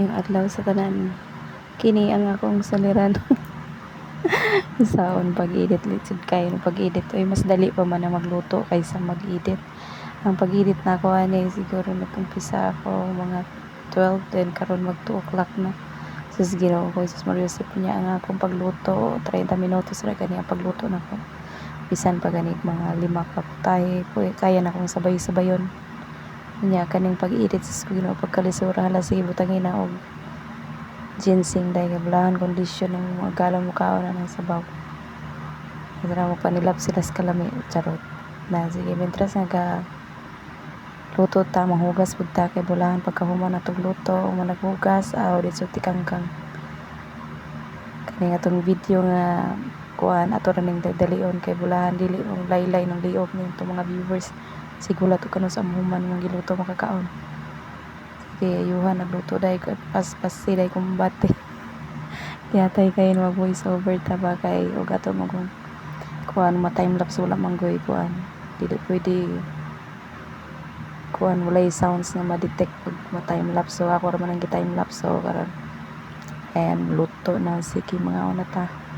Maayong adlaw sa tanan. Kini ang akong suliran. Saon pag-edit litsid kayo no pag-edit oy mas dali pa man ang magluto kaysa mag-edit. Ang pag-edit na ako ani siguro nag-umpisa ako mga 12 then karon mag 2 o'clock na. Sus Ginoo ko, sus Mario Josep niya ang akong pagluto 30 minutos ra gani ang pagluto nako. Bisan pa gani mga 5 ka putahe kaya na akong sabay-sabayon. Nya kaning pag-edit sus Ginoo pagkalisura hala sige butangin na og ginseng dahil kabulahan kondisyon ng mga galang mukhaon na ng sabaw. Kaya mo panilap sila sa kalami charot na sige mientras naga luto ta manghugas pud ta kay bulahan pagkahuman natong luto mo naghugas aw ditso tikangkang kani atong video nga kuan ato ra ning dalion kay bulahan dili mo laylay ng liog nito mga viewers sigulat og kanus amuman mong giluto makakaon. Sige ayuhan nagluto dai pas silay kumbate. Yatay kayo mag voice over ta ba kay og ato mo kung kuan ma time lapse wala manggoy kuan dili pwede kuan walay sounds na ma-detect pag ma time lapse so ako ra man ang gi time lapse so karon ayan luto na sige mga una ta.